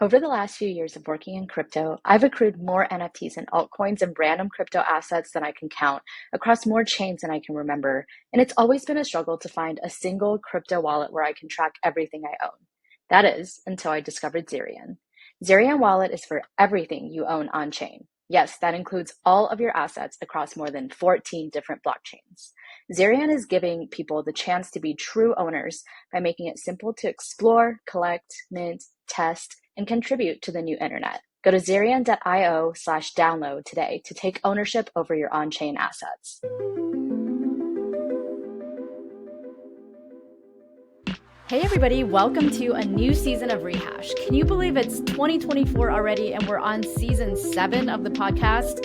Over the last few years of working in crypto, I've accrued more NFTs and altcoins and random crypto assets than I can count across more chains than I can remember. And it's always been a struggle to find a single crypto wallet where I can track everything I own. That is, until I discovered Zerion. Zerion Wallet is for everything you own on chain. Yes, that includes all of your assets across more than 14 different blockchains. Zerion is giving people the chance to be true owners by making it simple to explore, collect, mint, test, and contribute to the new internet. Go to Zerion.io/download today to take ownership over your on-chain assets. Hey everybody, welcome to a new season of Rehash. Can you believe it's 2024 already and we're on season 7 of the podcast?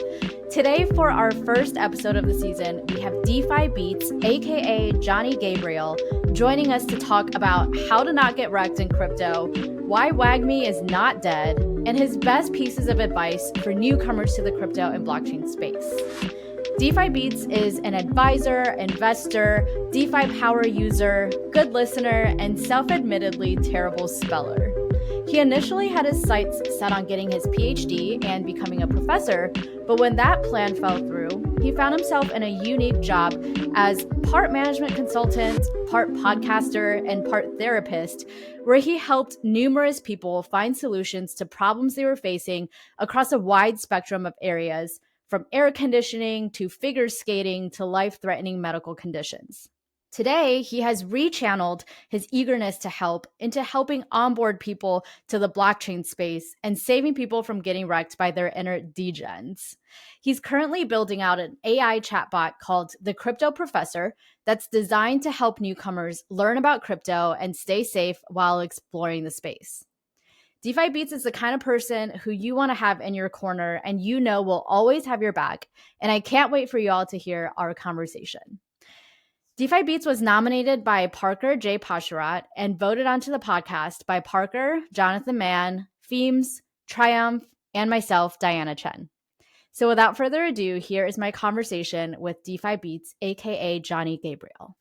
Today, for our first episode of the season, we have DeFi Beats, aka Johnny Gabriele, joining us to talk about how to not get wrecked in crypto, why WAGMI is not dead, and his best pieces of advice for newcomers to the crypto and blockchain space. DeFi Beats is an advisor, investor, DeFi power user, good listener, and self-admittedly terrible speller. He initially had his sights set on getting his PhD and becoming a professor, but when that plan fell through, he found himself in a unique job as part management consultant, part podcaster, and part therapist, where he helped numerous people find solutions to problems they were facing across a wide spectrum of areas, from air conditioning to figure skating to life-threatening medical conditions. Today, he has rechanneled his eagerness to help into helping onboard people to the blockchain space and saving people from getting wrecked by their inner degens. He's currently building out an AI chatbot called the Crypto Professor that's designed to help newcomers learn about crypto and stay safe while exploring the space. DeFi Beats is the kind of person who you want to have in your corner and you know will always have your back. And I can't wait for you all to hear our conversation. DeFi Beats was nominated by Parker J. Pasharat and voted onto the podcast by Parker, Jonathan Mann, Feems, Triumph, and myself, Diana Chen. So without further ado, here is my conversation with DeFi Beats, aka Johnny Gabriele.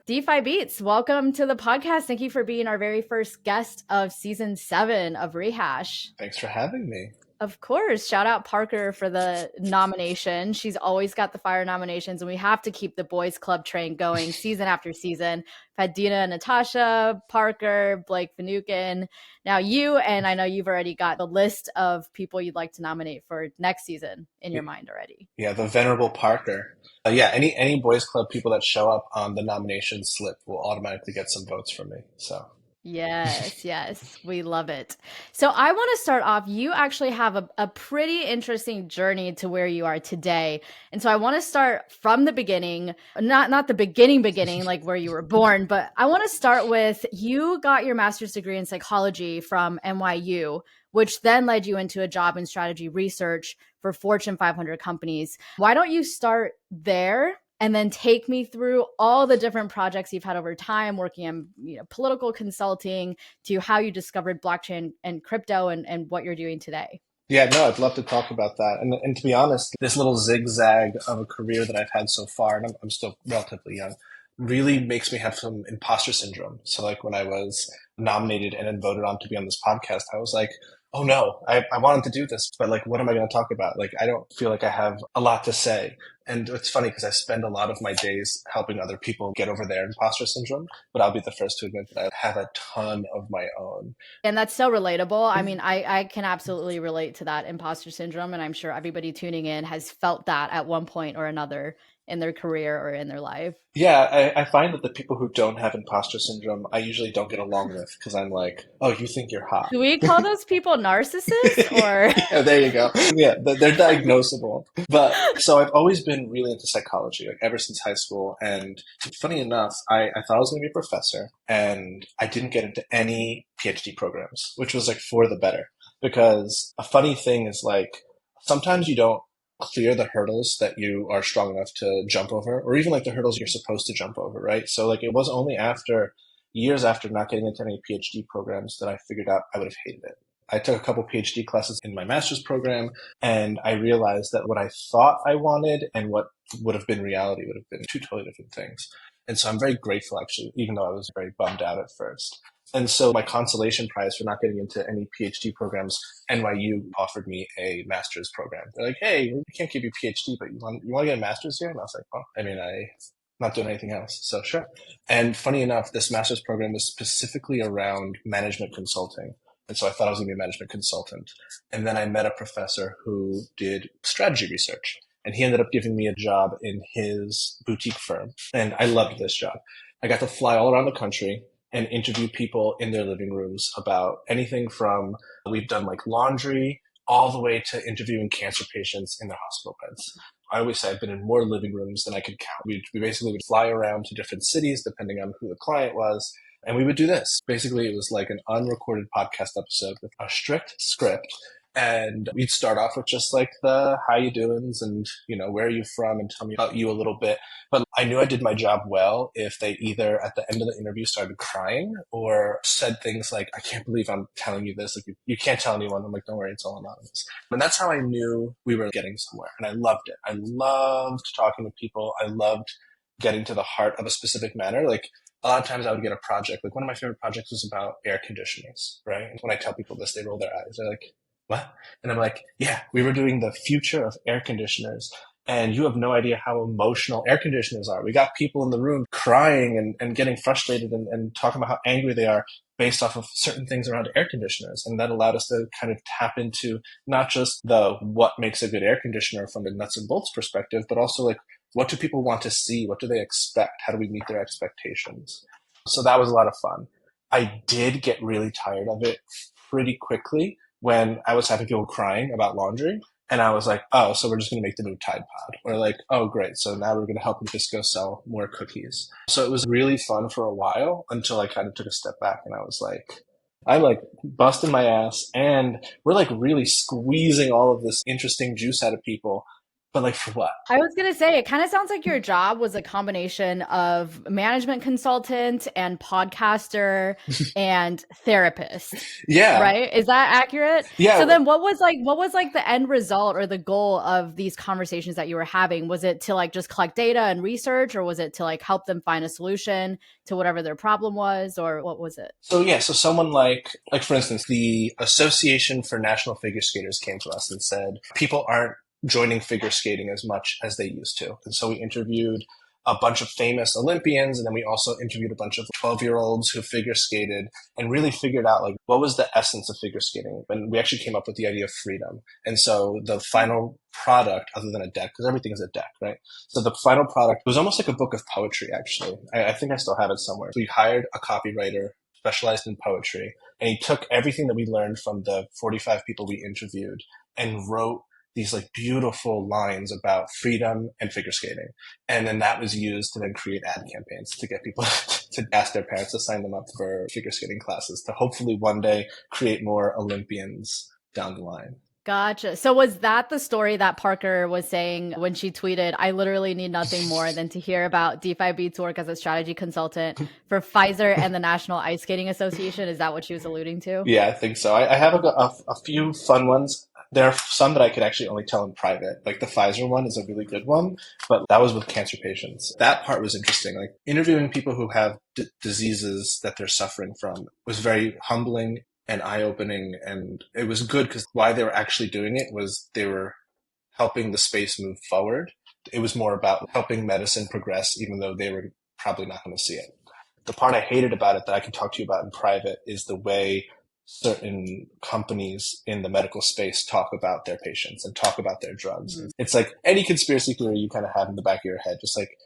DeFi Beats, welcome to the podcast. Thank you for being our very first guest of season 7 of Rehash. Thanks for having me. Of course. Shout out Parker for the nomination. She's always got the fire nominations, and we have to keep the boys club train going season after season. I've had Dina, Natasha, Parker, Blake Finucane. Now you, and I know you've already got the list of people you'd like to nominate for next season in your mind already. Yeah, the venerable Parker. Any boys club people that show up on the nomination slip will automatically get some votes from me. So. Yes, we love it. So I want to start off, you actually have a pretty interesting journey to where you are today. And so I want to start from the beginning, not the beginning, like where you were born, but I want to start with you got your master's degree in psychology from NYU, which then led you into a job in strategy research for Fortune 500 companies. Why don't you start there? And then take me through all the different projects you've had over time, working in political consulting, to how you discovered blockchain and crypto and what you're doing today. Yeah, no, I'd love to talk about that. And to be honest, this little zigzag of a career that I've had so far, and I'm still relatively young, really makes me have some imposter syndrome. So like when I was nominated and then voted on to be on this podcast, I was like, oh no, I wanted to do this, but like, what am I going to talk about? Like, I don't feel like I have a lot to say. And it's funny because I spend a lot of my days helping other people get over their imposter syndrome, but I'll be the first to admit that I have a ton of my own. And that's so relatable. I mean, I can absolutely relate to that imposter syndrome. And I'm sure everybody tuning in has felt that at one point or another in their career or in their life. Yeah, I find that the people who don't have imposter syndrome, I usually don't get along with because I'm like, oh, you think you're hot. Do we call those people narcissists or? Yeah, there you go. Yeah, they're diagnosable. But so I've always been really into psychology, like ever since high school. And funny enough, I thought I was going to be a professor and I didn't get into any PhD programs, which was like for the better. Because a funny thing is like, sometimes you don't clear the hurdles that you are strong enough to jump over, or even like the hurdles you're supposed to jump over, right? So like it was only years after not getting into any PhD programs that I figured out I would have hated it. I took a couple PhD classes in my master's program, and I realized that what I thought I wanted and what would have been reality would have been two totally different things. And so I'm very grateful, actually, even though I was very bummed out at first. And so my consolation prize for not getting into any PhD programs, NYU offered me a master's program. They're like, hey, we can't give you a PhD, but you want to get a master's here? And I was like, well, I mean, I'm not doing anything else. So sure. And funny enough, this master's program was specifically around management consulting. And so I thought I was going to be a management consultant. And then I met a professor who did strategy research. And he ended up giving me a job in his boutique firm. And I loved this job. I got to fly all around the country and interview people in their living rooms about anything from, we've done like laundry, all the way to interviewing cancer patients in their hospital beds. I always say I've been in more living rooms than I could count. We basically would fly around to different cities depending on who the client was. And we would do this. Basically, it was like an unrecorded podcast episode with a strict script. And we'd start off with just like the how you doings and, where are you from and tell me about you a little bit. But I knew I did my job well if they either at the end of the interview started crying or said things like, I can't believe I'm telling you this. Like, you can't tell anyone. I'm like, don't worry, it's all anonymous. And that's how I knew we were getting somewhere. And I loved it. I loved talking to people. I loved getting to the heart of a specific matter. Like, a lot of times I would get a project. Like, one of my favorite projects was about air conditioners, right? And when I tell people this, they roll their eyes. They're like, what? And I'm like, yeah, we were doing the future of air conditioners. And you have no idea how emotional air conditioners are. We got people in the room crying and getting frustrated and talking about how angry they are based off of certain things around air conditioners. And that allowed us to kind of tap into not just the what makes a good air conditioner from a nuts and bolts perspective, but also like, what do people want to see? What do they expect? How do we meet their expectations? So that was a lot of fun. I did get really tired of it pretty quickly when I was having people crying about laundry. And I was like, oh, so we're just going to make the new Tide Pod. Or like, oh, great. So now we're going to help Nabisco sell more cookies. So it was really fun for a while until I kind of took a step back and I was like, I'm like busting my ass and we're like really squeezing all of this interesting juice out of people. But like for what? I was going to say, it kind of sounds like your job was a combination of management consultant and podcaster and therapist. Yeah. Right? Is that accurate? Yeah. So then what was like the end result or the goal of these conversations that you were having? Was it to like just collect data and research, or was it to like help them find a solution to whatever their problem was, or what was it? So yeah, so someone like for instance, the Association for National Figure Skaters came to us and said, people aren't joining figure skating as much as they used to. And so we interviewed a bunch of famous Olympians, and then we also interviewed a bunch of 12-year-olds who figure skated and really figured out like what was the essence of figure skating. And we actually came up with the idea of freedom. And so the final product, other than a deck, because everything is a deck, right? So the final product was almost like a book of poetry, actually. I think I still have it somewhere. We hired a copywriter specialized in poetry, and he took everything that we learned from the 45 people we interviewed and wrote these like beautiful lines about freedom and figure skating. And then that was used to then create ad campaigns to get people to ask their parents to sign them up for figure skating classes to hopefully one day create more Olympians down the line. Gotcha. So was that the story that Parker was saying when she tweeted, I literally need nothing more than to hear about DeFi Beats' work as a strategy consultant for Pfizer and the National Ice Skating Association? Is that what she was alluding to? Yeah, I think so. I have a few fun ones. There are some that I could actually only tell in private. Like the Pfizer one is a really good one, but that was with cancer patients. That part was interesting. Like interviewing people who have diseases that they're suffering from was very humbling and eye-opening. And it was good because why they were actually doing it was they were helping the space move forward. It was more about helping medicine progress, even though they were probably not going to see it. The part I hated about it that I can talk to you about in private is the way certain companies in the medical space talk about their patients and talk about their drugs. Mm-hmm. It's like any conspiracy theory you kind of have in the back of your head, just like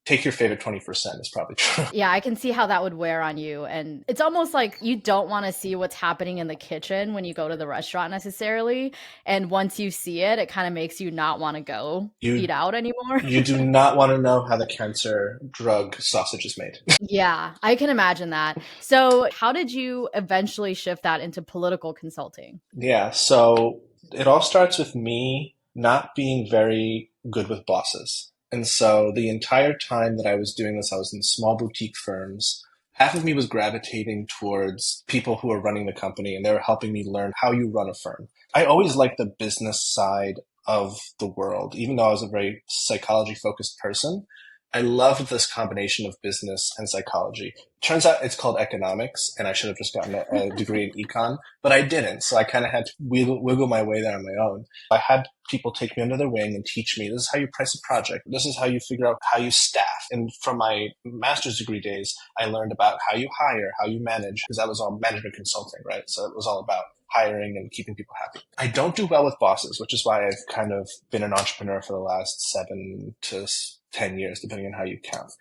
take your favorite 20% is probably true. Yeah, I can see how that would wear on you. And it's almost like you don't want to see what's happening in the kitchen when you go to the restaurant necessarily. And once you see it, it kind of makes you not want to go eat out anymore. You do not want to know how the cancer drug sausage is made. Yeah, I can imagine that. So how did you eventually shift that into political consulting? Yeah, so it all starts with me not being very good with bosses. And so the entire time that I was doing this, I was in small boutique firms. Half of me was gravitating towards people who are running the company, and they were helping me learn how you run a firm. I always liked the business side of the world, even though I was a very psychology-focused person. I loved this combination of business and psychology. Turns out it's called economics, and I should have just gotten a degree in econ, but I didn't. So I kind of had to wiggle my way there on my own. I had people take me under their wing and teach me, this is how you price a project. This is how you figure out how you staff. And from my master's degree days, I learned about how you hire, how you manage, because that was all management consulting, right? So it was all about hiring and keeping people happy. I don't do well with bosses, which is why I've kind of been an entrepreneur for the last 7 to 10 years, depending on how you count.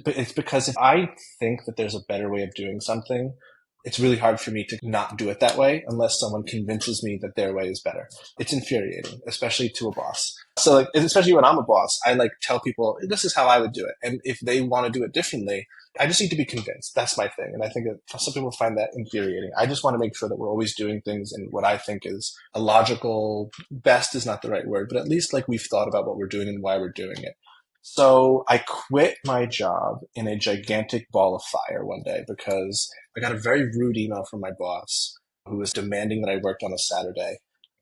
But it's because if I think that there's a better way of doing something, it's really hard for me to not do it that way unless someone convinces me that their way is better. It's infuriating, especially to a boss. So like, especially when I'm a boss, I like tell people, this is how I would do it. And if they want to do it differently, I just need to be convinced. That's my thing. And I think that some people find that infuriating. I just want to make sure that we're always doing things in what I think is a logical, best is not the right word, but at least like we've thought about what we're doing and why we're doing it. So I quit my job in a gigantic ball of fire one day because I got a very rude email from my boss who was demanding that I worked on a Saturday.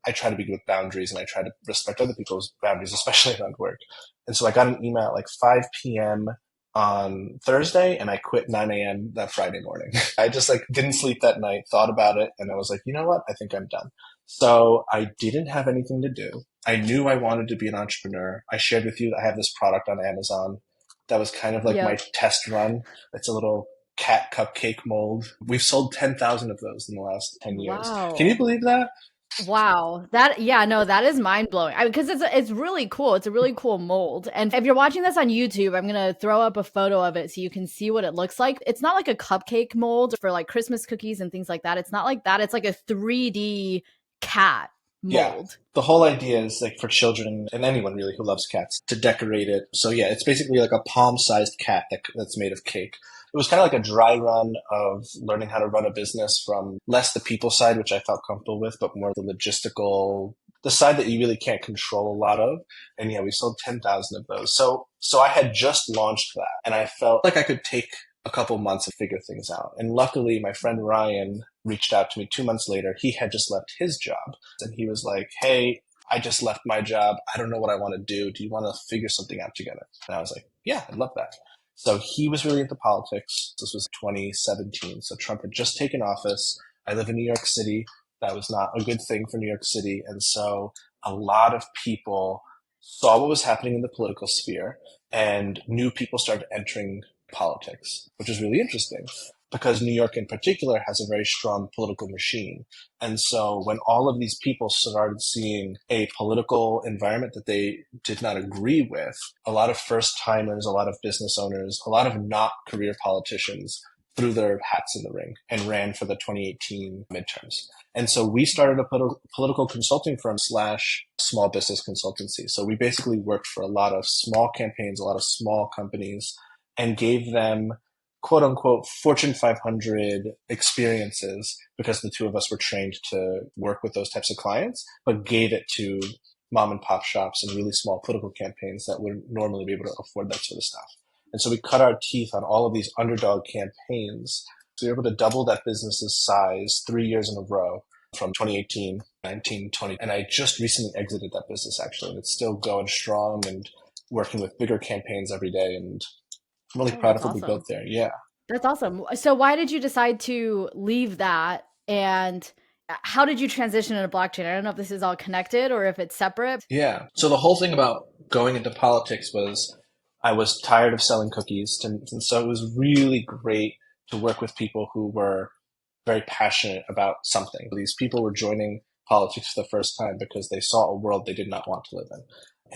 I try to be good with boundaries and I try to respect other people's boundaries, especially around work. And so I got an email at like 5 p.m. on Thursday and I quit 9 a.m. that Friday morning. I just like didn't sleep that night, thought about it, and I was like, you know what? I think I'm done. So I didn't have anything to do. I knew I wanted to be an entrepreneur. I shared with you that I have this product on Amazon that was kind of like my test run. It's a little cat cupcake mold. We've sold 10,000 of those in the last 10 years. Wow. Can you believe that? Wow. That is mind blowing. Because it's really cool. It's a really cool mold. And if you're watching this on YouTube, I'm going to throw up a photo of it so you can see what it looks like. It's not like a cupcake mold for like Christmas cookies and things like that. It's not like that. It's like a 3D cat mold. Yeah. The whole idea is like for children and anyone really who loves cats to decorate it. So yeah, it's basically like a palm-sized cat that's made of cake. It was kind of like a dry run of learning how to run a business from less the people side, which I felt comfortable with, but more the logistical, the side that you really can't control a lot of. And yeah, we sold 10,000 of those. So I had just launched that and I felt like I could take a couple months to figure things out. And luckily, my friend Ryan reached out to me 2 months later. He had just left his job and he was like, hey, I just left my job. I don't know what I want to do. Do you want to figure something out together? And I was like, yeah, I'd love that. So he was really into politics. This was 2017. So Trump had just taken office. I live in New York City. That was not a good thing for New York City. And so a lot of people saw what was happening in the political sphere and new people started entering politics, which is really interesting because New York in particular has a very strong political machine. And so when all of these people started seeing a political environment that they did not agree with, a lot of first timers, a lot of business owners, a lot of not career politicians threw their hats in the ring and ran for the 2018 midterms. And so we started a political consulting firm / small business consultancy. So we basically worked for a lot of small campaigns, a lot of small companies, and gave them quote unquote Fortune 500 experiences because the two of us were trained to work with those types of clients, but gave it to mom and pop shops and really small political campaigns that would normally be able to afford that sort of stuff. And so we cut our teeth on all of these underdog campaigns. So we were able to double that business's size 3 years in a row from 2018, 19, 20. And I just recently exited that business actually, and it's still going strong and working with bigger campaigns every day. And I'm really proud of what we built there. Yeah. That's awesome. So why did you decide to leave that? And how did you transition into blockchain? I don't know if this is all connected or if it's separate. Yeah. So the whole thing about going into politics was I was tired of selling cookies. And so it was really great to work with people who were very passionate about something. These people were joining politics for the first time because they saw a world they did not want to live in.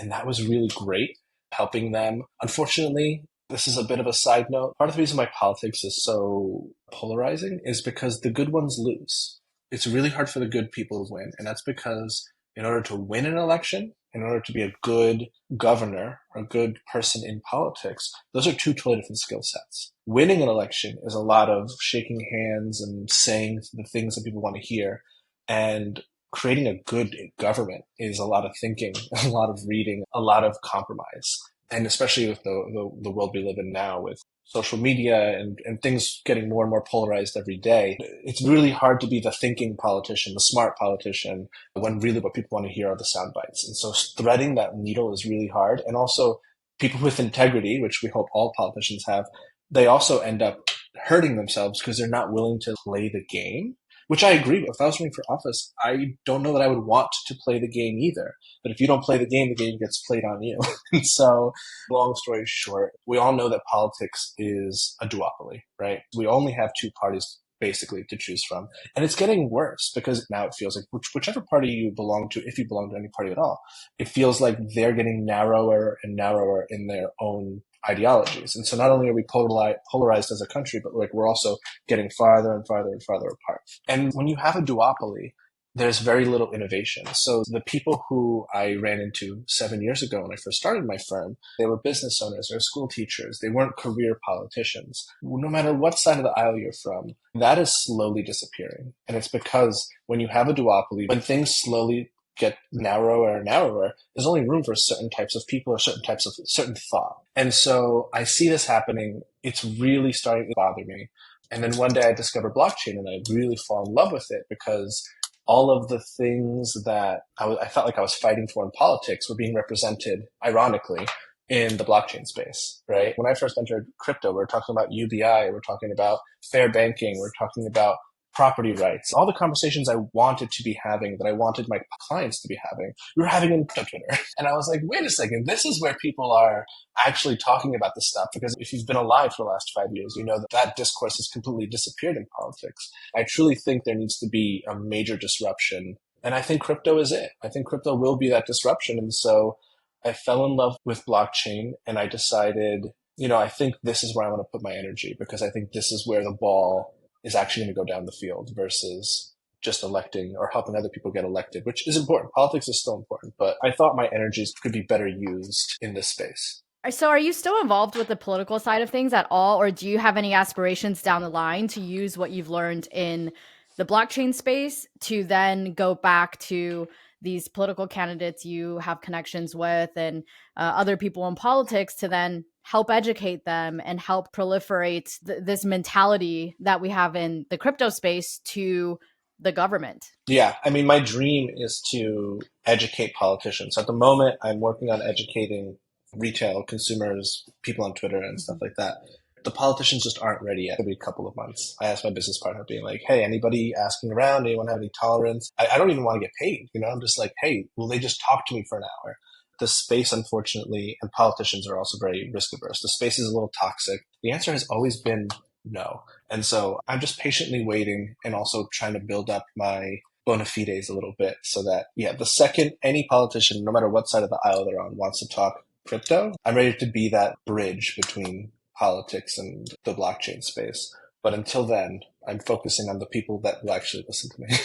And that was really great, helping them. Unfortunately, this is a bit of a side note. Part of the reason why politics is so polarizing is because the good ones lose. It's really hard for the good people to win. And that's because in order to win an election, in order to be a good governor or a good person in politics, those are two totally different skill sets. Winning an election is a lot of shaking hands and saying the things that people want to hear. And creating a good government is a lot of thinking, a lot of reading, a lot of compromise. And especially with the world we live in now with social media and things getting more and more polarized every day, it's really hard to be the thinking politician, the smart politician, when really what people want to hear are the sound bites. And so threading that needle is really hard. And also people with integrity, which we hope all politicians have, they also end up hurting themselves because they're not willing to play the game, which I agree with. If I was running for office, I don't know that I would want to play the game either. But if you don't play the game gets played on you. And so, long story short, we all know that politics is a duopoly, right? We only have two parties basically to choose from. And it's getting worse because now it feels like whichever party you belong to, if you belong to any party at all, it feels like they're getting narrower and narrower in their own ideologies. And so not only are we polarized as a country, but like we're also getting farther and farther and farther apart. And when you have a duopoly, there's very little innovation. So the people who I ran into 7 years ago when I first started my firm, they were business owners, they were school teachers, they weren't career politicians. No matter what side of the aisle you're from, that is slowly disappearing. And it's because when you have a duopoly, when things slowly get narrower and narrower, there's only room for certain types of people or certain thought. And so I see this happening. It's really starting to bother me. And then one day I discovered blockchain and I really fall in love with it because all of the things that I felt like I was fighting for in politics were being represented, ironically, in the blockchain space, right? When I first entered crypto, we're talking about UBI, we're talking about fair banking, we're talking about property rights, all the conversations I wanted to be having, that I wanted my clients to be having, we were having in Twitter. And I was like, wait a second, this is where people are actually talking about this stuff. Because if you've been alive for the last 5 years, you know that that discourse has completely disappeared in politics. I truly think there needs to be a major disruption. And I think crypto is it. I think crypto will be that disruption. And so I fell in love with blockchain and I decided, I think this is where I want to put my energy because I think this is where the ball is actually going to go down the field versus just electing or helping other people get elected, which is important. Politics is still important, but I thought my energies could be better used in this space. So are you still involved with the political side of things at all, or do you have any aspirations down the line to use what you've learned in the blockchain space to then go back to these political candidates you have connections with and other people in politics to then help educate them and help proliferate this mentality that we have in the crypto space to the government? Yeah, I mean, my dream is to educate politicians. At the moment, I'm working on educating retail consumers, people on Twitter and stuff like that. The politicians just aren't ready yet. Every couple of months, I ask my business partner, being like, hey, anybody asking around? Anyone have any tolerance? I don't even want to get paid. I'm just like, hey, will they just talk to me for an hour? The space, unfortunately, and politicians are also very risk averse. The space is a little toxic. The answer has always been no. And so I'm just patiently waiting and also trying to build up my bona fides a little bit so that, the second any politician, no matter what side of the aisle they're on, wants to talk crypto, I'm ready to be that bridge between politics and the blockchain space. But until then, I'm focusing on the people that will actually listen to me.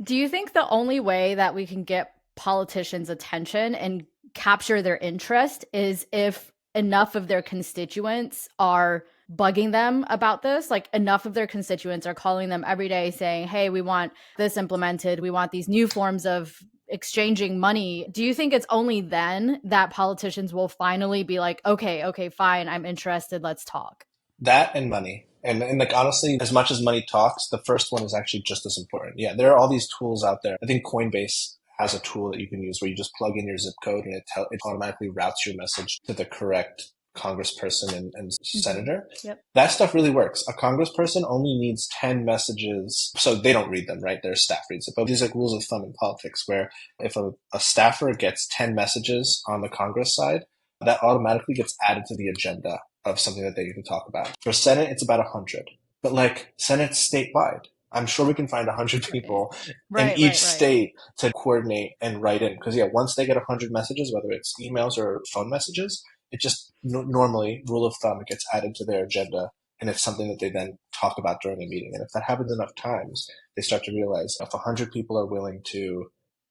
Do you think the only way that we can get politicians' attention and capture their interest is if enough of their constituents are bugging them about this? Like enough of their constituents are calling them every day saying, hey, we want this implemented. We want these new forms of exchanging money. Do you think it's only then that politicians will finally be like, okay, fine, I'm interested, let's talk? That and money. And like, honestly, as much as money talks, the first one is actually just as important. Yeah, there are all these tools out there. I think Coinbase has a tool that you can use where you just plug in your zip code and it automatically routes your message to the correct congressperson and senator. Yep. That stuff really works. A congressperson only needs 10 messages. So they don't read them, right? Their staff reads it. But these are like rules of thumb in politics where if a staffer gets 10 messages on the Congress side, that automatically gets added to the agenda of something that they need to talk about. For Senate, it's about 100. But like Senate's statewide. I'm sure we can find 100 people in each state to coordinate and write in. Because once they get 100 messages, whether it's emails or phone messages, it just normally, rule of thumb, it gets added to their agenda. And it's something that they then talk about during a meeting. And if that happens enough times, they start to realize if 100 people are willing to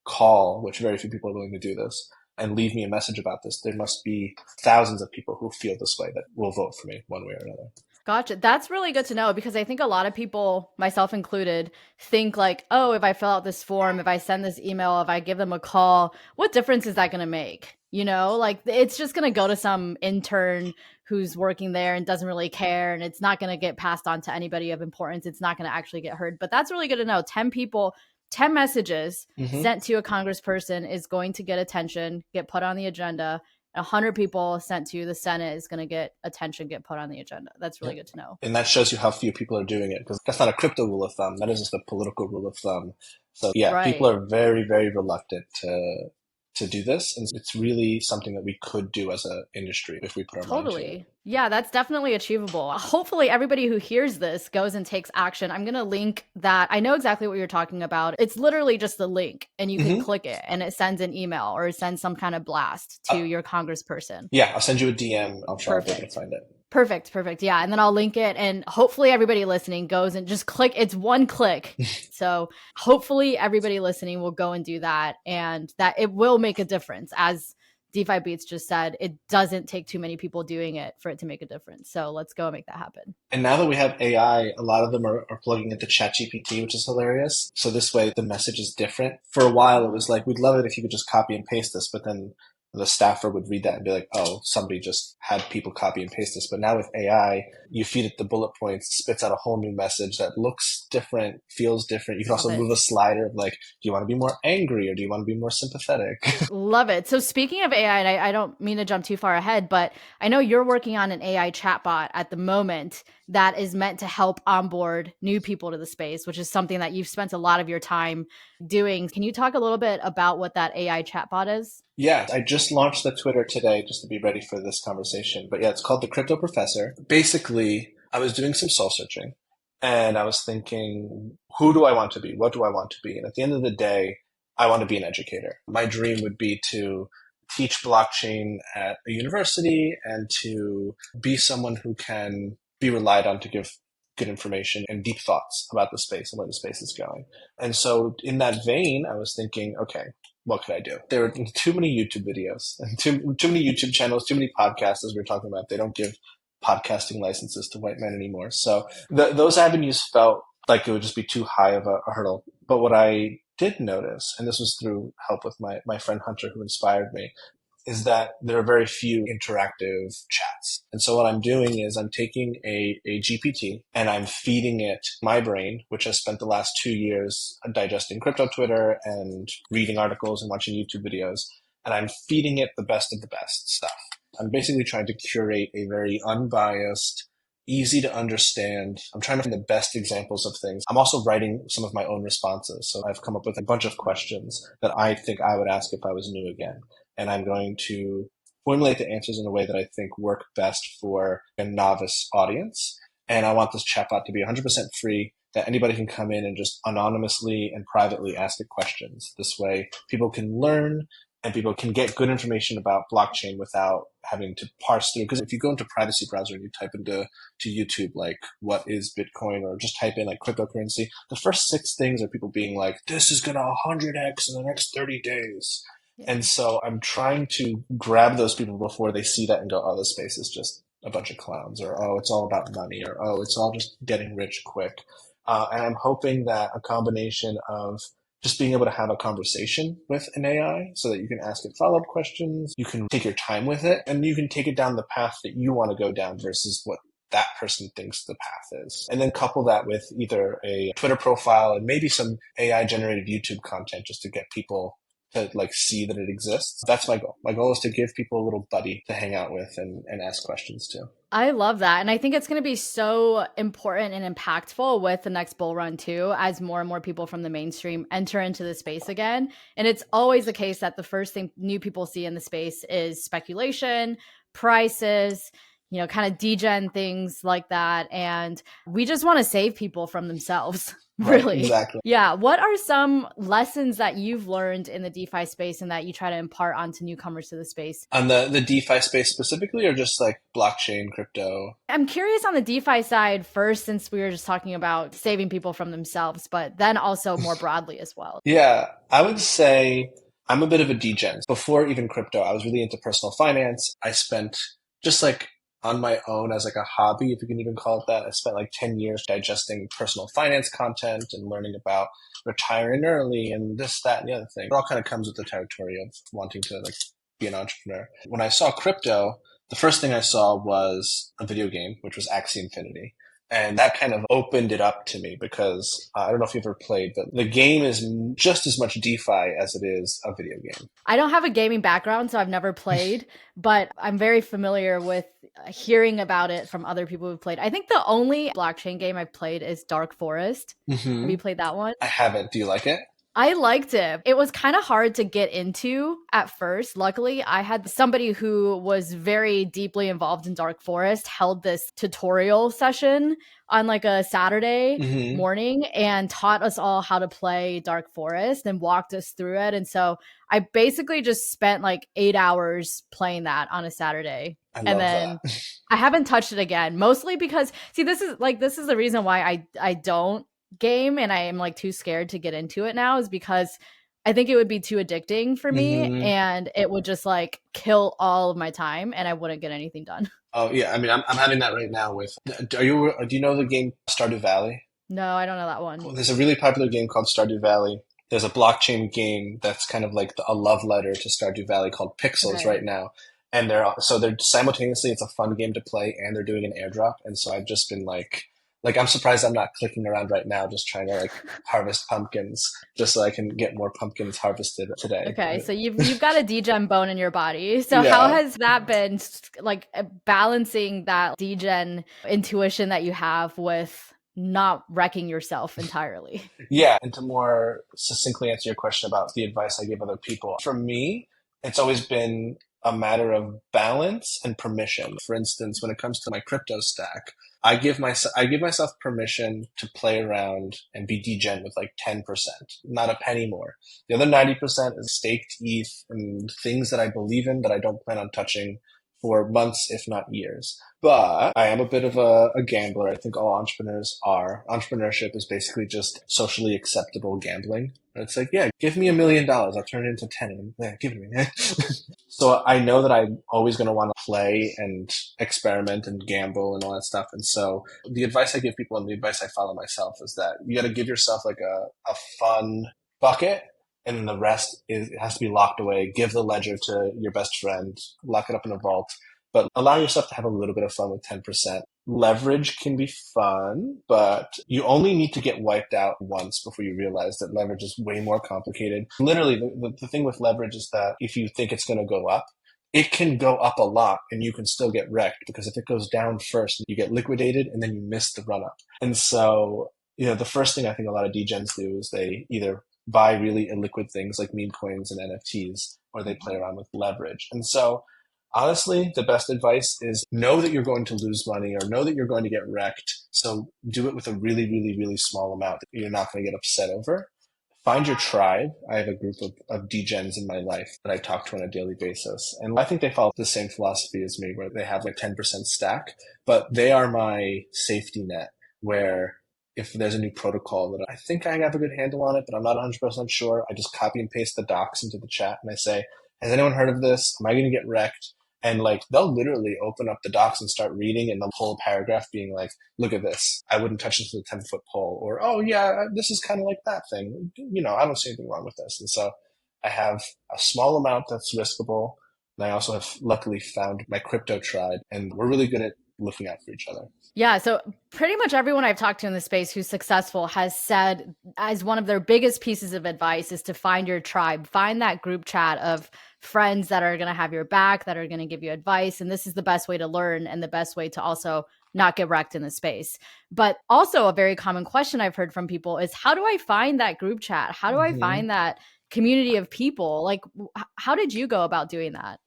call, which very few people are willing to do this, and leave me a message about this, there must be thousands of people who feel this way that will vote for me one way or another. Gotcha. That's really good to know because I think a lot of people, myself included, think like, oh, if I fill out this form, if I send this email, if I give them a call, what difference is that going to make? Like it's just going to go to some intern who's working there and doesn't really care. And it's not going to get passed on to anybody of importance. It's not going to actually get heard. But that's really good to know. 10 people, 10 messages sent to a congressperson is going to get attention, get put on the agenda, 100 people sent to the Senate is going to get attention, get put on the agenda. That's really good to know. And that shows you how few people are doing it, because that's not a crypto rule of thumb. That is just a political rule of thumb. So yeah, people are very, very reluctant to do this. And it's really something that we could do as an industry if we put our mind to it. Yeah, that's definitely achievable. Hopefully everybody who hears this goes and takes action. I'm going to link that. I know exactly what you're talking about. It's literally just the link and you can click it and it sends an email or it sends some kind of blast to your congressperson. Yeah, I'll send you a DM. I'll try to find it. Perfect. Yeah. And then I'll link it and hopefully everybody listening goes and just click. It's one click. So hopefully everybody listening will go and do that and that it will make a difference. As DeFi Beats just said, it doesn't take too many people doing it for it to make a difference. So let's go and make that happen. And now that we have AI, a lot of them are plugging into ChatGPT, which is hilarious. So this way the message is different. For a while, it was like, we'd love it if you could just copy and paste this, but then the staffer would read that and be like, oh, somebody just had people copy and paste this. But now with AI, you feed it the bullet points, spits out a whole new message that looks different, feels different. You can also move a slider of like, do you want to be more angry or do you want to be more sympathetic? Love it. So speaking of AI, and I don't mean to jump too far ahead, but I know you're working on an AI chatbot at the moment that is meant to help onboard new people to the space, which is something that you've spent a lot of your time doing. Can you talk a little bit about what that AI chatbot is? Yeah, I just launched the Twitter today just to be ready for this conversation. But yeah, it's called the Crypto Professor. Basically, I was doing some soul searching and I was thinking, who do I want to be? What do I want to be? And at the end of the day, I want to be an educator. My dream would be to teach blockchain at a university and to be someone who can be relied on to give good information and deep thoughts about the space and where the space is going. And so in that vein, I was thinking, okay, what could I do? There are too many YouTube videos and too many YouTube channels, too many podcasts, as we were talking about. They don't give podcasting licenses to white men anymore. So those avenues felt like it would just be too high of a hurdle. But what I did notice, and this was through help with my friend Hunter, who inspired me, is that there are very few interactive chats. And so what I'm doing is I'm taking a GPT and I'm feeding it my brain, which has spent the last 2 years digesting crypto Twitter and reading articles and watching YouTube videos. And I'm feeding it the best of the best stuff. I'm basically trying to curate a very unbiased, easy to understand. I'm trying to find the best examples of things. I'm also writing some of my own responses. So I've come up with a bunch of questions that I think I would ask if I was new again. And I'm going to formulate the answers in a way that I think work best for a novice audience. And I want this chatbot to be 100% free, that anybody can come in and just anonymously and privately ask it questions. This way, people can learn and people can get good information about blockchain without having to parse through. Because if you go into privacy browser and you type into YouTube, like, what is Bitcoin, or just type in like cryptocurrency, the first 6 things are people being like, this is going to 100x in the next 30 days. And so I'm trying to grab those people before they see that and go, oh, this space is just a bunch of clowns, or, oh, it's all about money, or, oh, it's all just getting rich quick. And I'm hoping that a combination of just being able to have a conversation with an AI so that you can ask it follow-up questions, you can take your time with it, and you can take it down the path that you want to go down versus what that person thinks the path is. And then couple that with either a Twitter profile and maybe some AI-generated YouTube content just to get people to like see that it exists. That's my goal. My goal is to give people a little buddy to hang out with and ask questions to. I love that. And I think it's going to be so important and impactful with the next bull run too, as more and more people from the mainstream enter into the space again. And it's always the case that the first thing new people see in the space is speculation, prices, you know, kind of degen things like that. And we just want to save people from themselves. Really? Right, exactly. Yeah. What are some lessons that you've learned in the DeFi space and that you try to impart onto newcomers to the space? On the DeFi space specifically, or just like blockchain, crypto? I'm curious on the DeFi side first, since we were just talking about saving people from themselves, but then also more broadly as well. Yeah, I would say I'm a bit of a degen. Before even crypto, I was really into personal finance. I spent just like on my own as like a hobby, if you can even call it that. I spent like 10 years digesting personal finance content and learning about retiring early and this, that, and the other thing. It all kind of comes with the territory of wanting to like be an entrepreneur. When I saw crypto, the first thing I saw was a video game, which was Axie Infinity. And that kind of opened it up to me because I don't know if you've ever played, but the game is just as much DeFi as it is a video game. I don't have a gaming background, so I've never played, but I'm very familiar with hearing about it from other people who've played. I think the only blockchain game I've played is Dark Forest. Have you played that one? I haven't. Do you like it? I liked it. It was kind of hard to get into at first. Luckily, I had somebody who was very deeply involved in Dark Forest held this tutorial session on like a Saturday morning and taught us all how to play Dark Forest and walked us through it. And so I basically just spent like 8 hours playing that on a Saturday. I And love then that. I haven't touched it again, mostly because see, this is the reason why I don't game and I am like too scared to get into it now is because I think it would be too addicting for me and it would just like kill all of my time and I wouldn't get anything done. Oh yeah, I mean, I'm having that right now with. Do you know the game Stardew Valley? No, I don't know that one. Well, there's a really popular game called Stardew Valley. There's a blockchain game that's kind of like a love letter to Stardew Valley called Pixels Okay. right now, and they're simultaneously it's a fun game to play and they're doing an airdrop, and so I've just been like I'm surprised I'm not clicking around right now just trying to like harvest pumpkins just so I can get more pumpkins harvested today. Okay, so you've got a degen bone in your body. So how Yeah. has that been like balancing that degen intuition that you have with not wrecking yourself entirely? Yeah, and to more succinctly answer your question about the advice I give other people, for me, it's always been a matter of balance and permission. For instance, when it comes to my crypto stack, I give myself permission to play around and be degen with like 10%, not a penny more. The other 90% is staked ETH and things that I believe in that I don't plan on touching for months, if not years. But I am a bit of a gambler. I think all entrepreneurs are. Entrepreneurship is basically just socially acceptable gambling. It's like, yeah, give me $1 million. I'll turn it into 10. And yeah, give it to me. So I know that I'm always going to want to play and experiment and gamble and all that stuff. And so the advice I give people and the advice I follow myself is that you got to give yourself like a fun bucket and then the rest it has to be locked away. Give the ledger to your best friend, lock it up in a vault, but allow yourself to have a little bit of fun with 10%. Leverage can be fun, but you only need to get wiped out once before you realize that leverage is way more complicated. Literally, the thing with leverage is that if you think it's going to go up, it can go up a lot and you can still get wrecked because if it goes down first, you get liquidated and then you miss the run up. And so, the first thing I think a lot of degens do is they either buy really illiquid things like meme coins and NFTs, or they play around with leverage. And so honestly, the best advice is know that you're going to lose money or know that you're going to get wrecked. So do it with a really, really, really small amount that you're not going to get upset over. Find your tribe. I have a group of degens in my life that I talk to on a daily basis. And I think they follow the same philosophy as me, where they have like 10% stack, but they are my safety net where if there's a new protocol that I think I have a good handle on it, but I'm not 100% sure, I just copy and paste the docs into the chat and I say, has anyone heard of this? Am I going to get wrecked? And like, they'll literally open up the docs and start reading and they'll pull a paragraph being like, look at this. I wouldn't touch this with a 10-foot pole. Or, oh yeah, this is kind of like that thing. I don't see anything wrong with this. And so I have a small amount that's riskable. And I also have luckily found my crypto tribe and we're really good at looking out for each other. Yeah. So pretty much everyone I've talked to in the space who's successful has said as one of their biggest pieces of advice is to find your tribe, find that group chat of friends that are going to have your back, that are going to give you advice. And this is the best way to learn and the best way to also not get wrecked in the space. But also a very common question I've heard from people is how do I find that group chat? How do I find that community of people? Like, how did you go about doing that?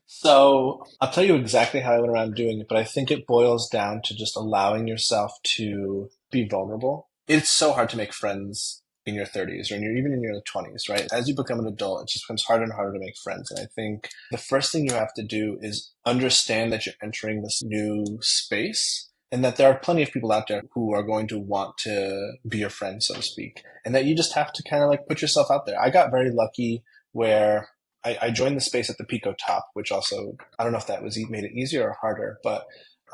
So I'll tell you exactly how I went around doing it, but I think it boils down to just allowing yourself to be vulnerable. It's so hard to make friends in your 30s or even in your 20s, right? As you become an adult, it just becomes harder and harder to make friends. And I think the first thing you have to do is understand that you're entering this new space and that there are plenty of people out there who are going to want to be your friend, so to speak, and that you just have to kind of like put yourself out there. I got very lucky where I joined the space at the Pico top, which also, I don't know if that made it easier or harder, but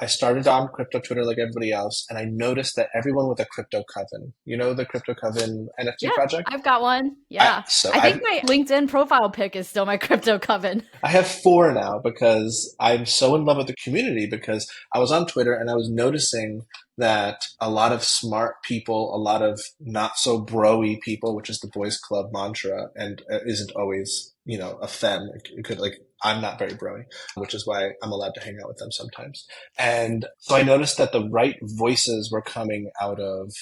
I started on crypto Twitter like everybody else, and I noticed that everyone with a crypto coven, you know, the crypto coven NFT Yeah, project? I've got one. Yeah. So I think my LinkedIn profile pic is still my crypto coven. I have four now because I'm so in love with the community because I was on Twitter and I was noticing that a lot of smart people, a lot of not so bro-y people, which is the boys club mantra and isn't always, you know, a fem. It could like, I'm not very bro-y, which is why I'm allowed to hang out with them sometimes. And so I noticed that the right voices were coming out of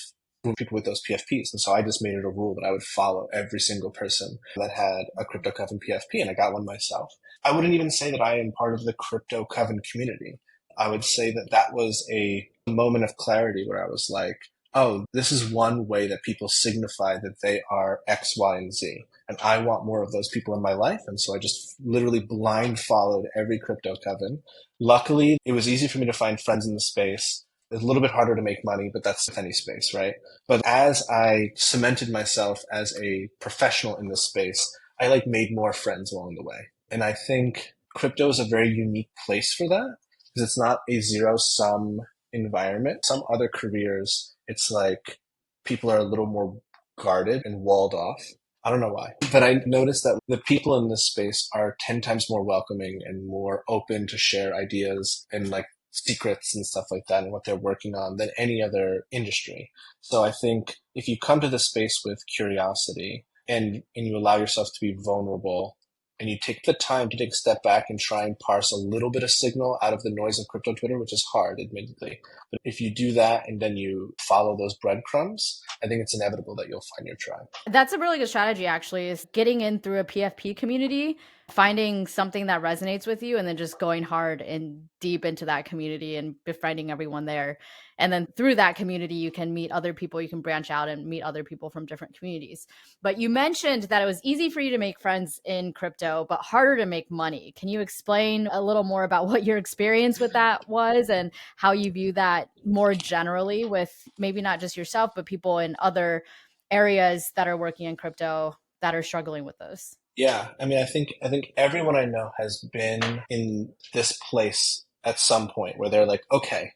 people with those PFPs. And so I just made it a rule that I would follow every single person that had a crypto coven PFP, and I got one myself. I wouldn't even say that I am part of the crypto coven community. I would say that that was a moment of clarity where I was like, oh, this is one way that people signify that they are X, Y, and Z. And I want more of those people in my life. And so I just literally blind followed every crypto coven. Luckily, it was easy for me to find friends in the space. It's a little bit harder to make money, but that's any space, right? But as I cemented myself as a professional in this space, I like made more friends along the way. And I think crypto is a very unique place for that because it's not a zero sum environment. Some other careers, it's like people are a little more guarded and walled off. I don't know why, but I noticed that the people in this space are 10 times more welcoming and more open to share ideas and like secrets and stuff like that and what they're working on than any other industry. So I think if you come to the space with curiosity and you allow yourself to be vulnerable and you take the time to take a step back and try and parse a little bit of signal out of the noise of crypto Twitter, which is hard, admittedly. But if you do that and then you follow those breadcrumbs, I think it's inevitable that you'll find your tribe. That's a really good strategy, actually, is getting in through a PFP community, finding something that resonates with you, and then just going hard and deep into that community and befriending everyone there. And then through that community, you can meet other people, you can branch out and meet other people from different communities. But you mentioned that it was easy for you to make friends in crypto, but harder to make money. Can you explain a little more about what your experience with that was and how you view that more generally with maybe not just yourself, but people in other areas that are working in crypto that are struggling with those? Yeah, I mean, I think everyone I know has been in this place at some point where they're like, okay,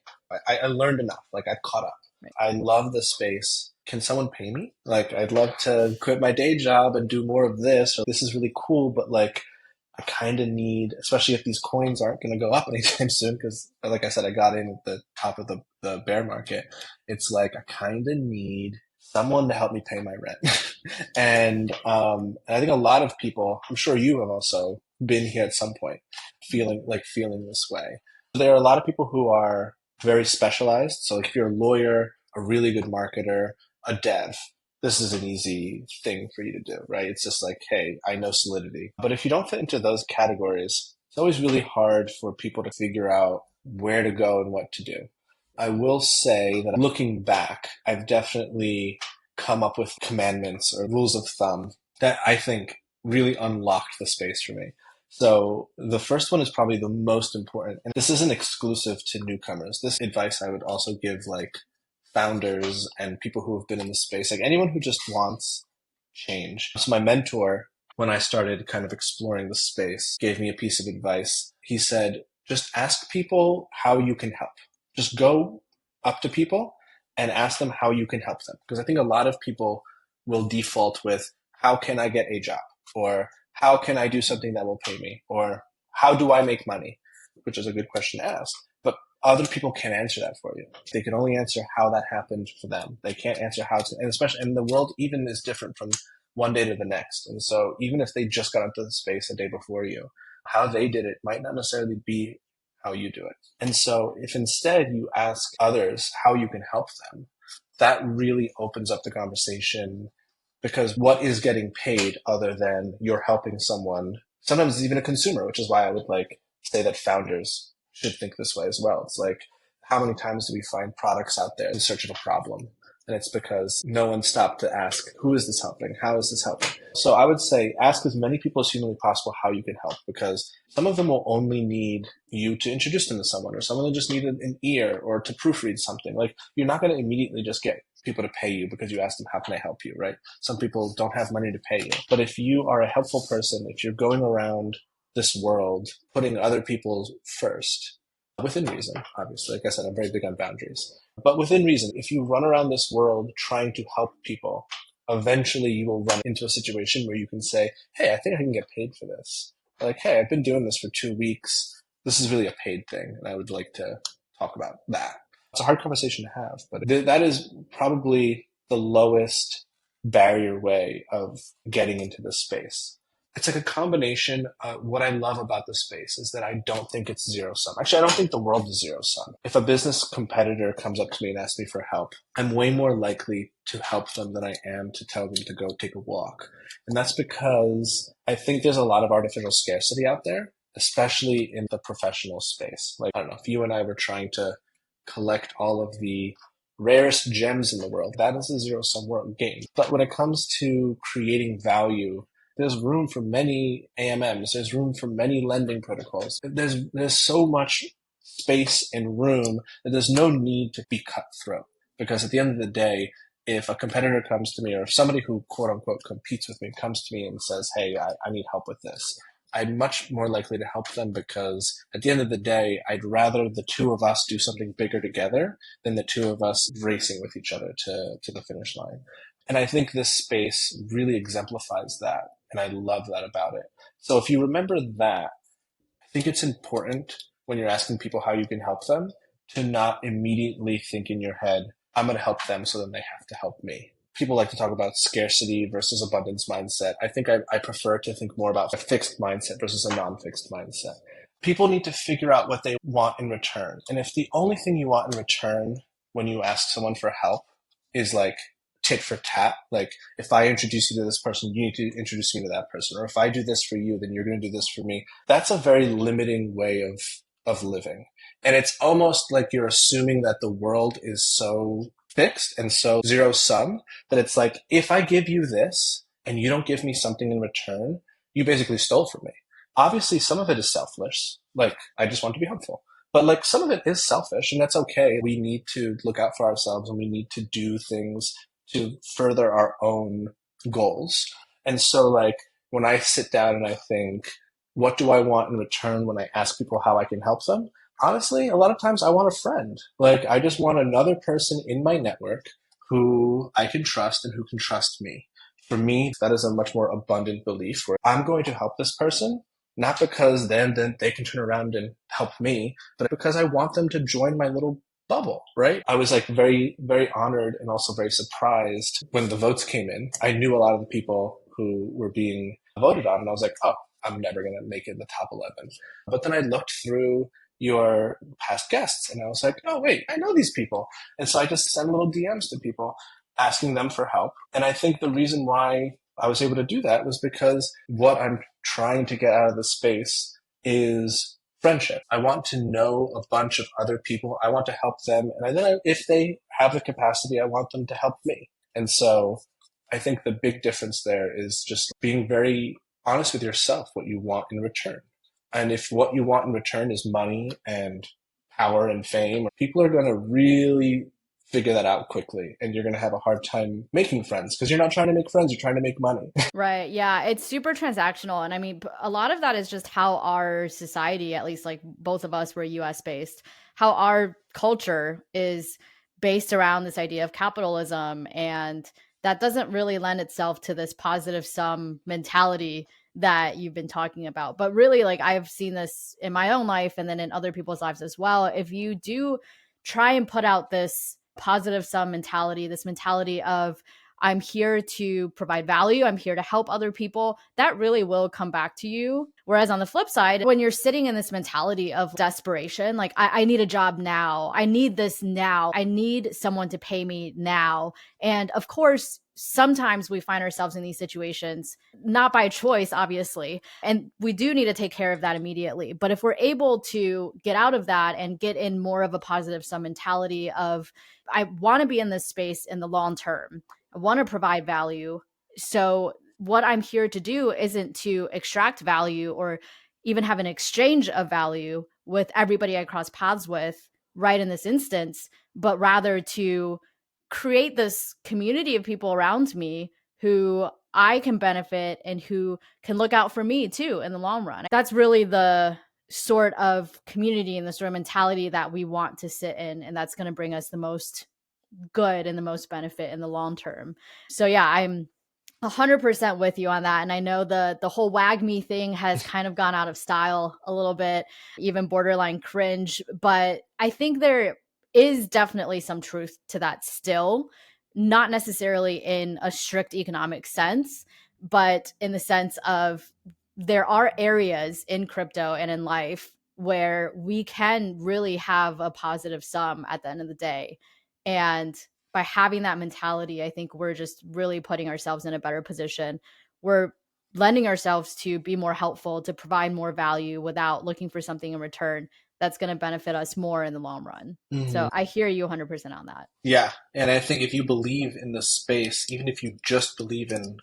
I learned enough. Like I've caught up. Right. I love the space. Can someone pay me? Like I'd love to quit my day job and do more of this. Or this is really cool, but like I kind of need, especially if these coins aren't going to go up anytime soon, because like I said, I got in at the top of the bear market. It's like I kind of need someone to help me pay my rent. And I think a lot of people, I'm sure you have also been here at some point, feeling this way. There are a lot of people who are very specialized. So like if you're a lawyer, a really good marketer, a dev, this is an easy thing for you to do, right? It's just like, hey, I know Solidity. But if you don't fit into those categories, it's always really hard for people to figure out where to go and what to do. I will say that looking back, I've definitely come up with commandments or rules of thumb that I think really unlocked the space for me. So the first one is probably the most important. And this isn't exclusive to newcomers. This advice I would also give like founders and people who have been in the space, like anyone who just wants change. So my mentor, when I started kind of exploring the space, gave me a piece of advice. He said, just ask people how you can help. Just go up to people and ask them how you can help them. Because I think a lot of people will default with, how can I get a job? Or how can I do something that will pay me? Or how do I make money? Which is a good question to ask. But other people can't answer that for you. They can only answer how that happened for them. They can't answer how to, and especially, and the world even is different from one day to the next. And so even if they just got into the space a day before you, how they did it might not necessarily be how you do it. And so if instead you ask others how you can help them, that really opens up the conversation, because what is getting paid other than you're helping someone? Sometimes it's even a consumer, which is why I would like say that founders should think this way as well. It's like, how many times do we find products out there in search of a problem? And it's because no one stopped to ask, who is this helping? How is this helping? So I would say ask as many people as humanly possible how you can help, because some of them will only need you to introduce them to someone, or someone will just need an ear or to proofread something. Like you're not going to immediately just get people to pay you because you ask them, how can I help you, right? Some people don't have money to pay you. But if you are a helpful person, if you're going around this world putting other people first, Within reason, obviously. Like I said, I'm very big on boundaries. But within reason, if you run around this world trying to help people, eventually you will run into a situation where you can say, hey, I think I can get paid for this. Like, hey, I've been doing this for 2 weeks. This is really a paid thing. And I would like to talk about that. It's a hard conversation to have, but that is probably the lowest barrier way of getting into this space. It's like a combination. What I love about the space is that I don't think it's zero sum. Actually, I don't think the world is zero sum. If a business competitor comes up to me and asks me for help, I'm way more likely to help them than I am to tell them to go take a walk. And that's because I think there's a lot of artificial scarcity out there, especially in the professional space. Like, I don't know, if you and I were trying to collect all of the rarest gems in the world, that is a zero sum world game. But when it comes to creating value, there's room for many AMMs. There's room for many lending protocols. There's so much space and room that there's no need to be cutthroat. Because at the end of the day, if a competitor comes to me, or if somebody who quote unquote competes with me comes to me and says, hey, I need help with this, I'm much more likely to help them, because at the end of the day, I'd rather the two of us do something bigger together than the two of us racing with each other to the finish line. And I think this space really exemplifies that. And I love that about it. So if you remember that, I think it's important when you're asking people how you can help them to not immediately think in your head, I'm going to help them, so then they have to help me. People like to talk about scarcity versus abundance mindset. I think I prefer to think more about a fixed mindset versus a non-fixed mindset. People need to figure out what they want in return. And if the only thing you want in return when you ask someone for help is like tit for tat, like if I introduce you to this person, you need to introduce me to that person, or if I do this for you, then you're going to do this for me, that's a very limiting way of living. And it's almost like you're assuming that the world is so fixed and so zero sum that it's like, if I give you this and you don't give me something in return, you basically stole from me. Obviously, some of it is selfish, like I just want to be helpful. But like some of it is selfish, and that's okay. We need to look out for ourselves, and we need to do things to further our own goals. And so like when I sit down and I think, what do I want in return when I ask people how I can help them? Honestly, a lot of times I want a friend. Like I just want another person in my network who I can trust and who can trust me. For me, that is a much more abundant belief where I'm going to help this person, not because then they can turn around and help me, but because I want them to join my little bubble, right? I was like very, very honored and also very surprised when the votes came in. I knew a lot of the people who were being voted on, and I was like, oh, I'm never going to make it in the top 11. But then I looked through your past guests and I was like, oh, wait, I know these people. And so I just sent little DMs to people asking them for help. And I think the reason why I was able to do that was because what I'm trying to get out of the space is friendship. I want to know a bunch of other people. I want to help them. And then if they have the capacity, I want them to help me. And so I think the big difference there is just being very honest with yourself, what you want in return. And if what you want in return is money and power and fame, people are going to really figure that out quickly, and you're going to have a hard time making friends because you're not trying to make friends, you're trying to make money. Right. Yeah. It's super transactional. And I mean, a lot of that is just how our society, at least like both of us were US based, how our culture is based around this idea of capitalism. And that doesn't really lend itself to this positive sum mentality that you've been talking about. But really, like I've seen this in my own life and then in other people's lives as well. If you do try and put out this positive sum mentality, this mentality of I'm here to provide value, I'm here to help other people, that really will come back to you. Whereas on the flip side, when you're sitting in this mentality of desperation, like I need a job now, I need this now, I need someone to pay me now. And of course, sometimes we find ourselves in these situations, not by choice, obviously. And we do need to take care of that immediately. But if we're able to get out of that and get in more of a positive sum mentality of, I want to be in this space in the long term, I want to provide value. So what I'm here to do isn't to extract value or even have an exchange of value with everybody I cross paths with right in this instance, but rather to create this community of people around me who I can benefit and who can look out for me too in the long run. That's really the sort of community and the sort of mentality that we want to sit in, and that's going to bring us the most good and the most benefit in the long term. So yeah, I'm 100% with you on that. And I know the whole WAGMI thing has kind of gone out of style a little bit, even borderline cringe. But I think there is definitely some truth to that still, not necessarily in a strict economic sense, but in the sense of there are areas in crypto and in life where we can really have a positive sum at the end of the day. And by having that mentality, I think we're just really putting ourselves in a better position. We're lending ourselves to be more helpful, to provide more value without looking for something in return that's going to benefit us more in the long run. So I hear you 100% on that. Yeah. And I think if you believe in the space, even if you just believe in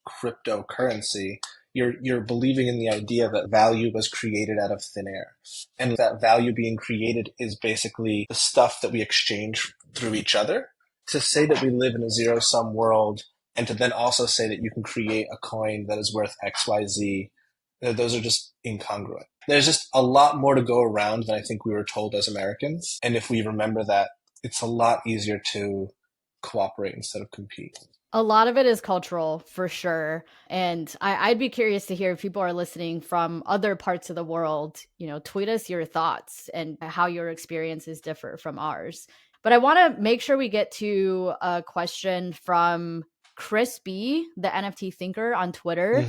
cryptocurrency, you're believing in the idea that value was created out of thin air. And that value being created is basically the stuff that we exchange through each other. To say that we live in a zero-sum world and to then also say that you can create a coin that is worth XYZ, those are just incongruent. There's just a lot more to go around than I think we were told as Americans. And if we remember that, it's a lot easier to cooperate instead of compete. A lot of it is cultural for sure. And I'd be curious to hear if people are listening from other parts of the world, tweet us your thoughts and how your experiences differ from ours. But I want to make sure we get to a question from Chris B, the NFT thinker on Twitter.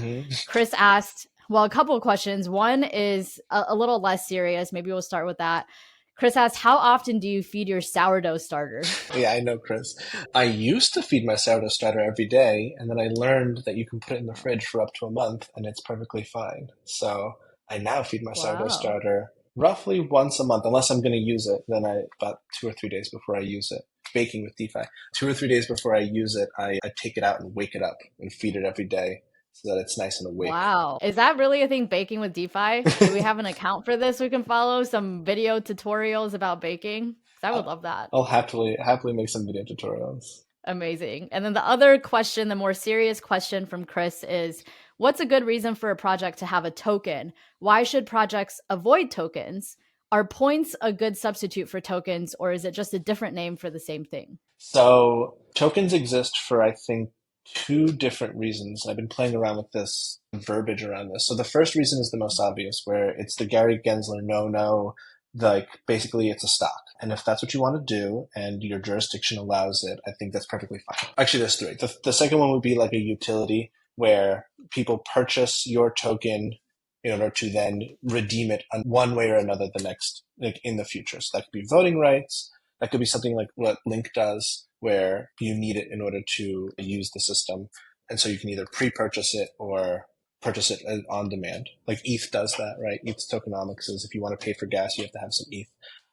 Chris asked, well, a couple of questions. One is a little less serious. Maybe we'll start with that. Chris asks, how often do you feed your sourdough starter? Yeah, I know, Chris. I used to feed my sourdough starter every day, and then I learned that you can put it in the fridge for up to a month, and it's perfectly fine. So I now feed my sourdough starter roughly once a month, unless I'm going to use it. Then about 2 or 3 days before I use it. Baking with DeFi. 2 or 3 days before I use it, I take it out and wake it up and feed it every day, so that it's nice and awake. Wow. Is that really a thing, baking with DeFi? Do we have an account for this we can follow? Some video tutorials about baking? I would love that. I'll happily make some video tutorials. Amazing. And then the other question, the more serious question from Chris is, what's a good reason for a project to have a token? Why should projects avoid tokens? Are points a good substitute for tokens, or is it just a different name for the same thing? So tokens exist for, I think, 2 different reasons. I've been playing around with this verbiage around this. So the first reason is the most obvious, where it's the Gary Gensler no, like basically it's a stock. And if that's what you want to do and your jurisdiction allows it, I think that's perfectly fine. Actually, there's 3. The second one would be like a utility where people purchase your token in order to then redeem it one way or another the next, like in the future. So that could be voting rights. That could be something like what Link does, where you need it in order to use the system. And so you can either pre-purchase it or purchase it on demand. Like ETH does that, right? ETH's tokenomics is if you want to pay for gas, you have to have some ETH.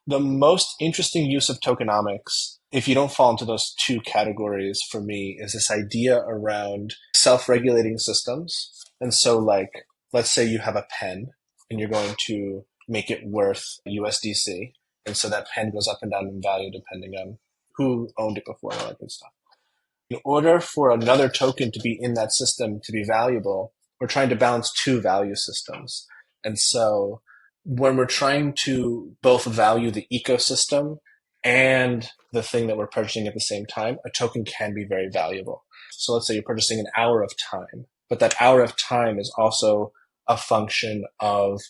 The most interesting use of tokenomics, if you don't fall into those 2 categories for me, is this idea around self-regulating systems. And so like, let's say you have a pen and you're going to make it worth USDC. And so that pen goes up and down in value depending on who owned it before and all that good stuff. In order for another token to be in that system to be valuable, we're trying to balance 2 value systems. And so when we're trying to both value the ecosystem and the thing that we're purchasing at the same time, a token can be very valuable. So let's say you're purchasing an hour of time, but that hour of time is also a function of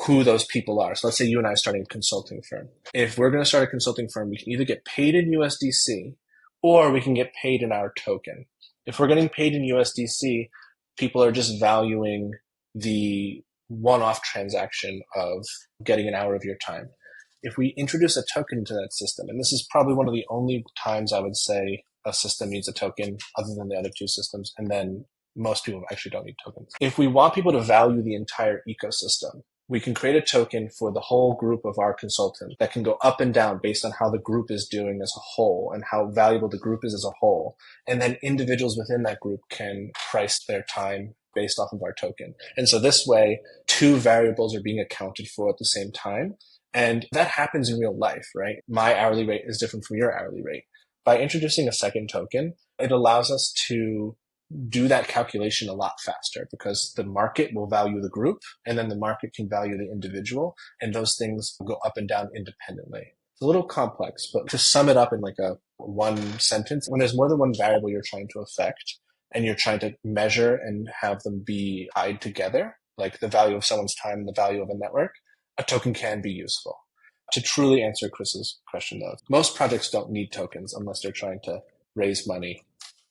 who those people are. So let's say you and I are starting a consulting firm. If we're going to start a consulting firm, we can either get paid in USDC or we can get paid in our token. If we're getting paid in USDC, people are just valuing the one-off transaction of getting an hour of your time. If we introduce a token to that system, and this is probably one of the only times I would say a system needs a token other than the other 2 systems, and then most people actually don't need tokens. If we want people to value the entire ecosystem, we can create a token for the whole group of our consultants that can go up and down based on how the group is doing as a whole and how valuable the group is as a whole. And then individuals within that group can price their time based off of our token. And so this way, 2 variables are being accounted for at the same time. And that happens in real life, right? My hourly rate is different from your hourly rate. By introducing a second token, it allows us to do that calculation a lot faster because the market will value the group and then the market can value the individual, and those things go up and down independently. It's a little complex, but to sum it up in like a one sentence, when there's more than one variable you're trying to affect and you're trying to measure and have them be tied together, like the value of someone's time and the value of a network, a token can be useful. To truly answer Chris's question though, most projects don't need tokens unless they're trying to raise money,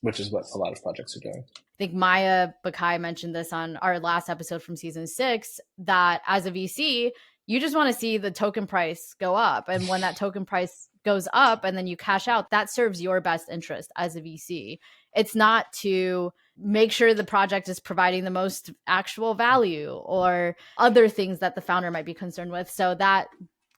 which is what a lot of projects are doing. I think Maya Bakai mentioned this on our last episode from season 6, that as a VC, you just want to see the token price go up. And when that token price goes up and then you cash out, that serves your best interest as a VC. It's not to make sure the project is providing the most actual value or other things that the founder might be concerned with. So that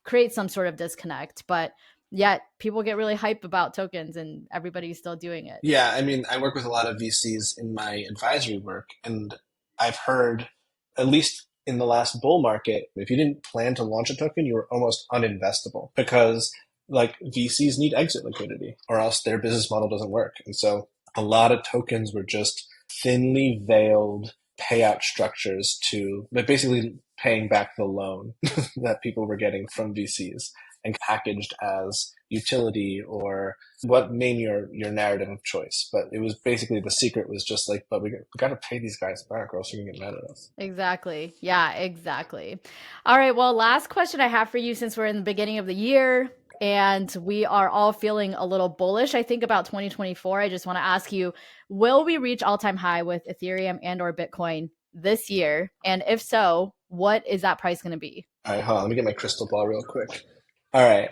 creates some sort of disconnect. But yet people get really hype about tokens and everybody's still doing it. Yeah, I mean, I work with a lot of VCs in my advisory work, and I've heard, at least in the last bull market, if you didn't plan to launch a token, you were almost uninvestable because like VCs need exit liquidity or else their business model doesn't work. And so a lot of tokens were just thinly veiled payout structures to, but basically paying back the loan that people were getting from VCs and packaged as utility or what, name your narrative of choice. But it was basically, the secret was just like, but we got to pay these guys back or else you're going to get mad at us. Exactly. Yeah, exactly. All right. Well, last question I have for you, since we're in the beginning of the year and we are all feeling a little bullish, I think, about 2024. I just want to ask you, will we reach all-time high with Ethereum and or Bitcoin this year? And if so, what is that price going to be? All right, hold on. Let me get my crystal ball real quick. All right.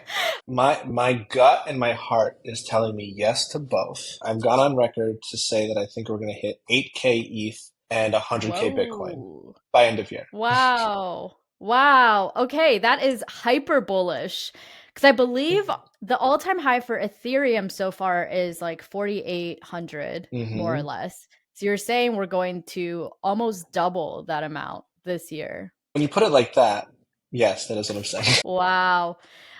My gut and my heart is telling me yes to both. I've gone on record to say that I think we're going to hit 8K ETH and 100K Bitcoin by end of year. Wow. Wow. Okay. That is hyper bullish. Because I believe the all-time high for Ethereum so far is like 4,800, more or less. So you're saying we're going to almost double that amount this year. When you put it like that, yes, that is what I'm saying. Wow.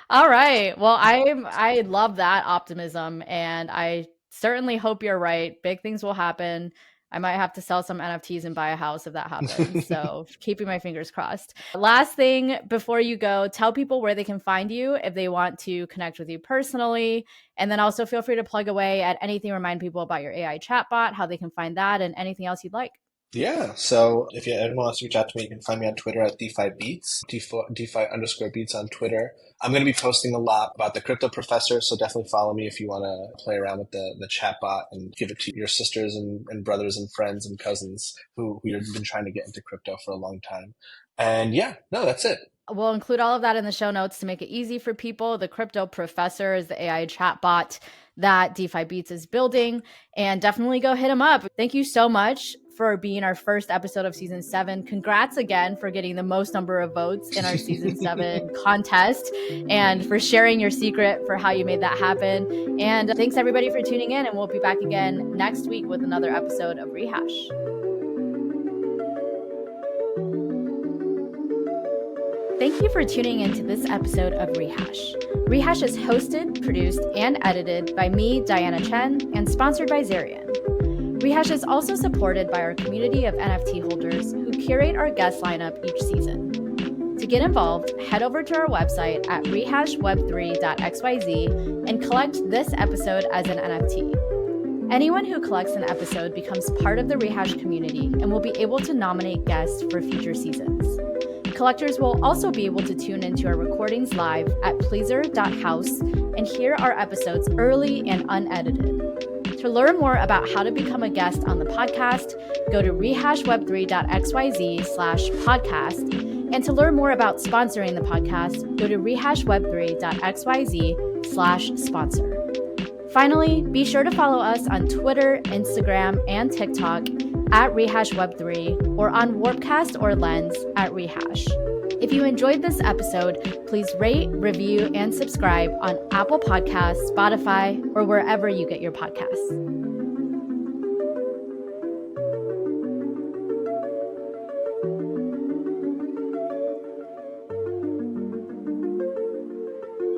All right. Well, I love that optimism, and I certainly hope you're right. Big things will happen. I might have to sell some NFTs and buy a house if that happens. So keeping my fingers crossed. Last thing before you go, tell people where they can find you if they want to connect with you personally. And then also feel free to plug away at anything. Remind people about your AI chatbot, how they can find that, and anything else you'd like. Yeah. So if anyone wants to reach out to me, you can find me on Twitter at DeFi Beats, DeFi_Beats on Twitter. I'm going to be posting a lot about the crypto professor. So definitely follow me if you want to play around with the chatbot and give it to your sisters and brothers and friends and cousins who have been trying to get into crypto for a long time. And yeah, no, that's it. We'll include all of that in the show notes to make it easy for people. The crypto professor is the AI chatbot that DeFi Beats is building, and definitely go hit him up. Thank you so much for being our first episode of season 7. Congrats again for getting the most number of votes in our season 7 contest, and for sharing your secret for how you made that happen. And thanks everybody for tuning in, and we'll be back again next week with another episode of Rehash. Thank you for tuning into this episode of Rehash. Rehash is hosted, produced, and edited by me, Diana Chen, and sponsored by Zarian. Rehash is also supported by our community of NFT holders who curate our guest lineup each season. To get involved, head over to our website at rehashweb3.xyz and collect this episode as an NFT. Anyone who collects an episode becomes part of the Rehash community and will be able to nominate guests for future seasons. Collectors will also be able to tune into our recordings live at pleaser.house and hear our episodes early and unedited. To learn more about how to become a guest on the podcast, go to rehashweb3.xyz/podcast. And to learn more about sponsoring the podcast, go to rehashweb3.xyz/sponsor. Finally, be sure to follow us on Twitter, Instagram, and TikTok at rehashweb3 or on Warpcast or Lens at Rehash. If you enjoyed this episode, please rate, review, and subscribe on Apple Podcasts, Spotify, or wherever you get your podcasts.